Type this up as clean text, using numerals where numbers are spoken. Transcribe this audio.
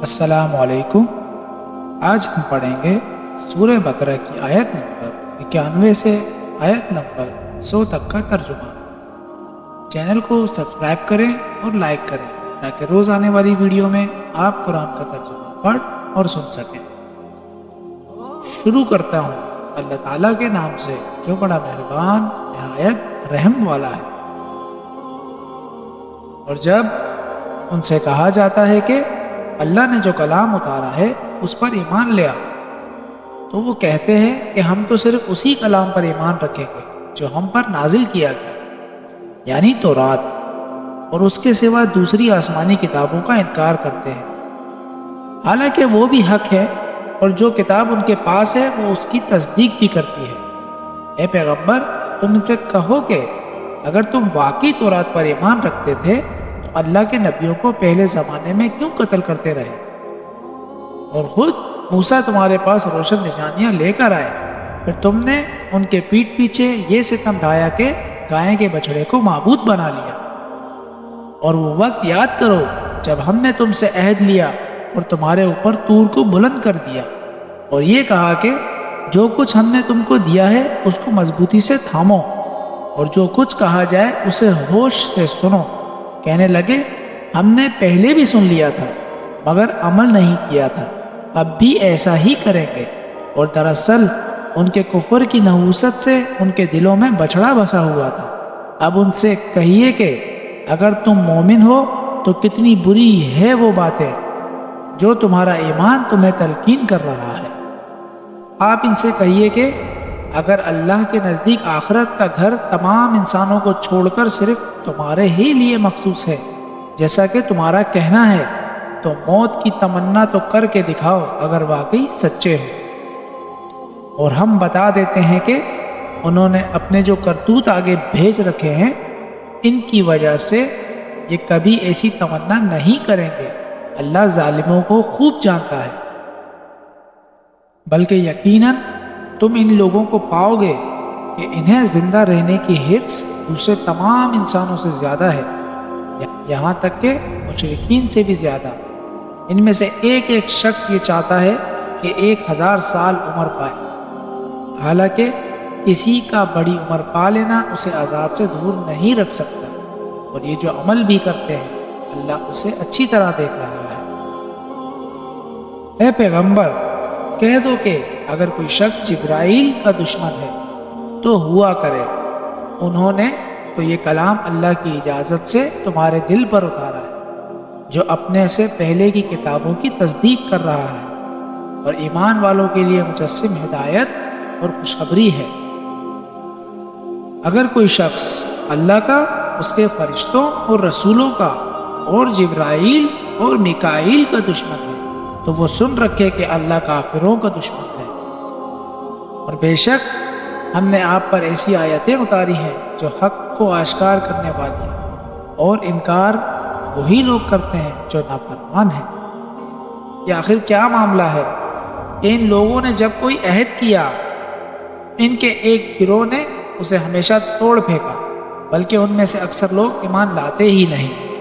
السلام علیکم۔ آج ہم پڑھیں گے سورہ بقرہ کی آیت نمبر 91 سے آیت نمبر 100 تک کا ترجمہ۔ چینل کو سبسکرائب کریں اور لائک کریں تاکہ روز آنے والی ویڈیو میں آپ قرآن کا ترجمہ پڑھ اور سن سکیں۔ شروع کرتا ہوں اللہ تعالیٰ کے نام سے جو بڑا مہربان نہایت رحم والا ہے۔ اور جب ان سے کہا جاتا ہے کہ اللہ نے جو کلام اتارا ہے اس پر ایمان لیا، تو وہ کہتے ہیں کہ ہم تو صرف اسی کلام پر ایمان رکھیں گے جو ہم پر نازل کیا گیا، یعنی تورات، اور اس کے سوا دوسری آسمانی کتابوں کا انکار کرتے ہیں، حالانکہ وہ بھی حق ہے اور جو کتاب ان کے پاس ہے وہ اس کی تصدیق بھی کرتی ہے۔ اے پیغمبر، تم ان سے کہو کہ اگر تم واقعی تورات پر ایمان رکھتے تھے تو اللہ کے نبیوں کو پہلے زمانے میں کیوں قتل کرتے رہے؟ اور خود موسیٰ تمہارے پاس روشن نشانیاں لے کر آئے، پھر تم نے ان کے پیٹھ پیچھے یہ ستم ڈھایا کہ گائے کے بچڑے کو معبود بنا لیا۔ اور وہ وقت یاد کرو جب ہم نے تم سے عہد لیا اور تمہارے اوپر طور کو بلند کر دیا اور یہ کہا کہ جو کچھ ہم نے تم کو دیا ہے اس کو مضبوطی سے تھامو اور جو کچھ کہا جائے اسے ہوش سے سنو۔ کہنے لگے ہم نے پہلے بھی سن لیا تھا مگر عمل نہیں کیا تھا، اب بھی ایسا ہی کریں گے۔ اور دراصل ان کے کفر کی نحوست سے ان کے دلوں میں بچھڑا بسا ہوا تھا۔ اب ان سے کہیے کہ اگر تم مومن ہو تو کتنی بری ہے وہ باتیں جو تمہارا ایمان تمہیں تلقین کر رہا ہے۔ آپ ان سے کہیے کہ اگر اللہ کے نزدیک آخرت کا گھر تمام انسانوں کو چھوڑ کر صرف تمہارے ہی لیے مخصوص ہے جیسا کہ تمہارا کہنا ہے، تو موت کی تمنا تو کر کے دکھاؤ اگر واقعی سچے ہو۔ اور ہم بتا دیتے ہیں کہ انہوں نے اپنے جو کرتوت آگے بھیج رکھے ہیں ان کی وجہ سے یہ کبھی ایسی تمنا نہیں کریں گے۔ اللہ ظالموں کو خوب جانتا ہے۔ بلکہ یقیناً تم ان لوگوں کو پاؤ گے کہ انہیں زندہ رہنے کی حرص دوسرے تمام انسانوں سے زیادہ ہے، یہاں تک کہ مشرکین سے بھی زیادہ۔ ان میں سے ایک ایک شخص یہ چاہتا ہے کہ 1000 سال عمر پائے، حالانکہ کسی کا بڑی عمر پا لینا اسے عذاب سے دور نہیں رکھ سکتا، اور یہ جو عمل بھی کرتے ہیں اللہ اسے اچھی طرح دیکھ رہا ہے۔ اے پیغمبر، کہہ دو کہ اگر کوئی شخص جبرائیل کا دشمن ہے تو ہوا کرے، انہوں نے تو یہ کلام اللہ کی اجازت سے تمہارے دل پر اتارا ہے جو اپنے سے پہلے کی کتابوں کی تصدیق کر رہا ہے، اور ایمان والوں کے لیے مجسم ہدایت اور خوشخبری ہے۔ اگر کوئی شخص اللہ کا، اس کے فرشتوں اور رسولوں کا اور جبرائیل اور میکائیل کا دشمن ہے تو وہ سن رکھے کہ اللہ کافروں کا دشمن ہے۔ اور بے شک ہم نے آپ پر ایسی آیتیں اتاری ہیں جو حق کو آشکار کرنے والی ہیں، اور انکار وہی لوگ کرتے ہیں جو نافرمان ہیں۔ یہ آخر کیا معاملہ ہے کہ ان لوگوں نے جب کوئی عہد کیا ان کے ایک گروہ نے اسے ہمیشہ توڑ پھینکا، بلکہ ان میں سے اکثر لوگ ایمان لاتے ہی نہیں۔